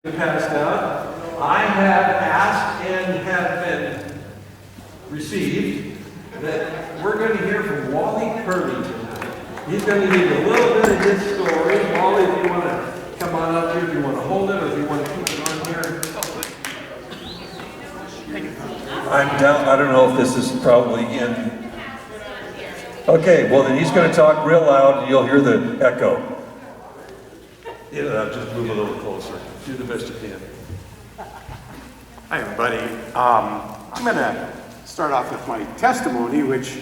Passed out. I have asked and have been received that we're going to hear from Wally Purdy tonight. He's going to give you a little bit of his story. Wally, if you want to come on up here, if you want to hold it, or if you want to keep it on here. I'm down. I don't know if this is probably in. Okay, well then he's going to talk real loud and you'll hear the echo. Yeah, just move a little closer. Do the best you can. Hi, everybody. I'm going to start off with my testimony, which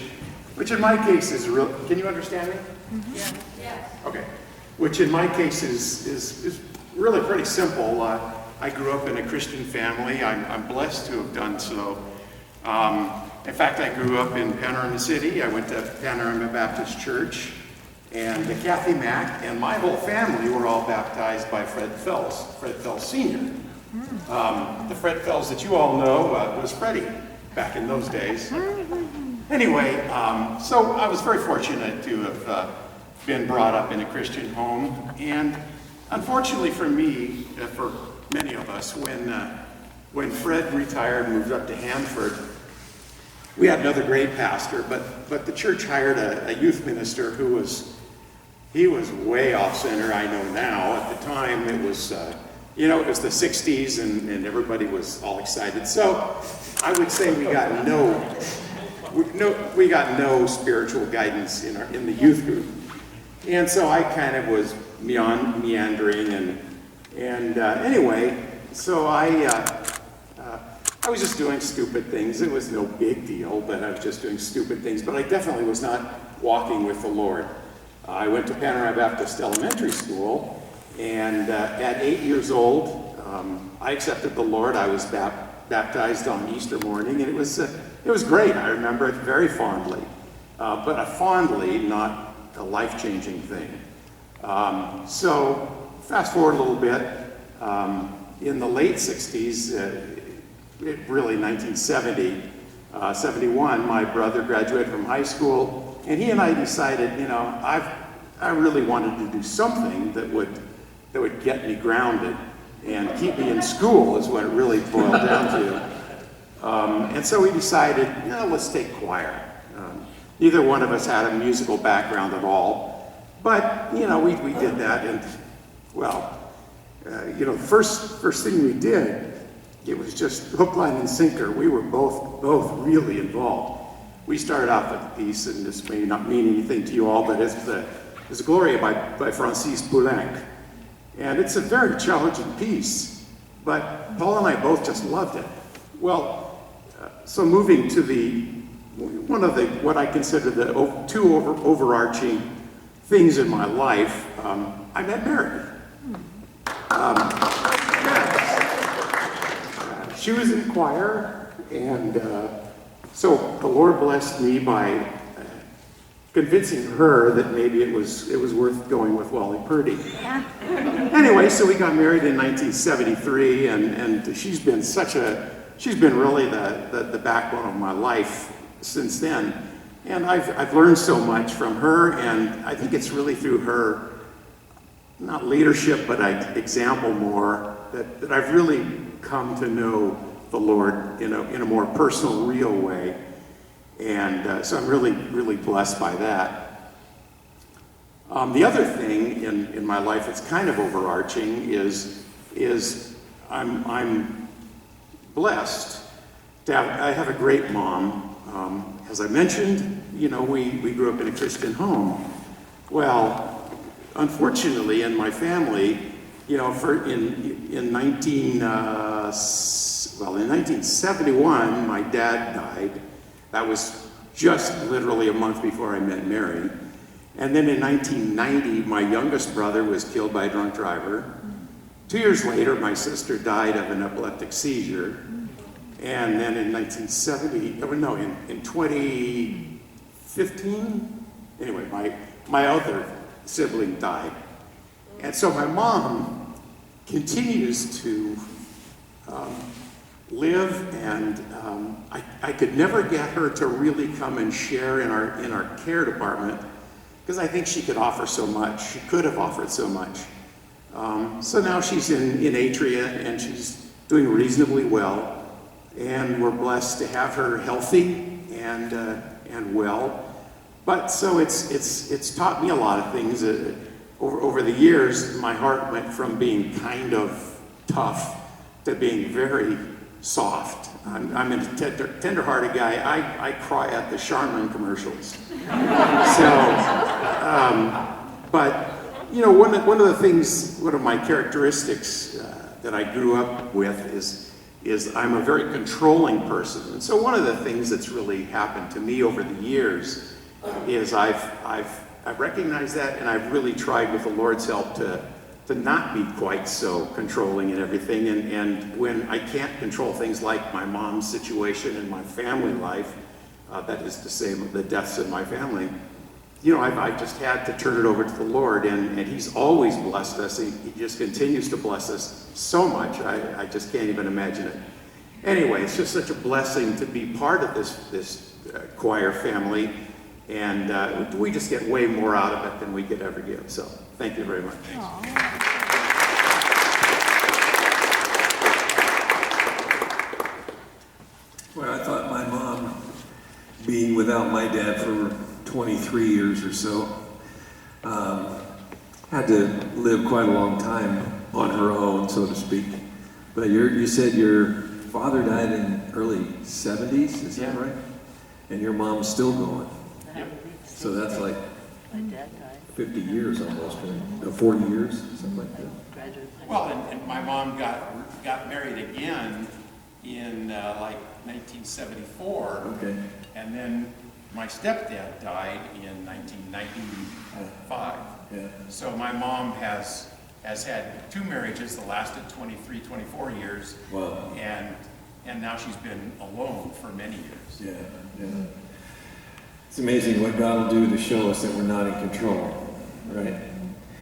in my case is real. Can you understand me? Mm-hmm. Yeah. Okay. Which in my case is really pretty simple. I grew up in a Christian family. I'm blessed to have done so. In fact, I grew up in Panorama City. I went to Panorama Baptist Church. And Kathy Mack and my whole family were all baptized by Fred Fells Sr. The Fred Fells that you all know was Freddie back in those days. Anyway, so I was very fortunate to have been brought up in a Christian home. And unfortunately for me, for many of us, when Fred retired and moved up to Hanford, we had another great pastor, but the church hired a youth minister who was way off center. I know now. At the time, it was it was the '60s, and everybody was all excited. So I would say we got no spiritual guidance in the youth group, and so I kind of was meandering, and anyway, so I was just doing stupid things. It was no big deal, but I was just doing stupid things. But I definitely was not walking with the Lord. I went to Panorama Baptist Elementary School, and at 8 years old, I accepted the Lord. I was baptized on Easter morning, and it was great. I remember it very fondly, but fondly, not a life-changing thing. So fast forward a little bit. In the late 60s, really 1970, 71, my brother graduated from high school, and he and I decided, I really wanted to do something that would get me grounded and keep me in school is what it really boiled down to. And so we decided, let's take choir. Neither one of us had a musical background at all, but we did that, and first thing we did, it was just hook, line, and sinker. We were both really involved. We started off with a piece, and this may not mean anything to you all, but it's Gloria by Francis Poulenc. And it's a very challenging piece, but Paul and I both just loved it. Well, so moving to what I consider the two overarching things in my life, I met Mary. She was in choir, and so the Lord blessed me by convincing her that maybe it was worth going with Wally Purdy. Anyway, so we got married in 1973, and she's been really the backbone of my life since then. And I've learned so much from her, and I think it's really through her, not leadership, but example more, that I've really come to know the Lord in a more personal, real way. And so I'm really, really blessed by that. The other thing in my life that's kind of overarching is I'm blessed to I have a great mom. As I mentioned, we grew up in a Christian home. Well, unfortunately, in my family, in 1971, my dad died. That was just literally a month before I met Mary. And then in 1990, my youngest brother was killed by a drunk driver. 2 years later, my sister died of an epileptic seizure. And then in 2015, anyway, my other sibling died. And so my mom continues to live, and I could never get her to really come and share in our care department, because I think she could offer so much. She could have offered so much. So now she's in Atria, and she's doing reasonably well, and we're blessed to have her healthy and well. But so it's taught me a lot of things. Over the years, my heart went from being kind of tough to being very soft. I'm a tender-hearted guy. I cry at the Charmin commercials. But you know, one of the things, one of my characteristics that I grew up with is I'm a very controlling person. And so one of the things that's really happened to me over the years is I've recognized that, and I've really tried with the Lord's help to not be quite so controlling and everything. And when I can't control things like my mom's situation and my family life, that is to say the deaths in my family, you know, I've just had to turn it over to the Lord, and He's always blessed us. He just continues to bless us so much. I just can't even imagine it. Anyway, it's just such a blessing to be part of this choir family, and we just get way more out of it than we could ever give. So thank you very much. Well, I thought my mom, being without my dad for 23 years or so, had to live quite a long time on her own, so to speak. But you said your father died in early 70s, is that right? And your mom's still going. Yep. So that's like 50 years almost, right? 40 years, something like that. Well, and my mom got married again in like 1974. Okay. And then my stepdad died in 1995. Yeah. So my mom has had two marriages that lasted 23, 24 years. Wow. And now she's been alone for many years. Yeah. It's amazing what God will do to show us that we're not in control, right?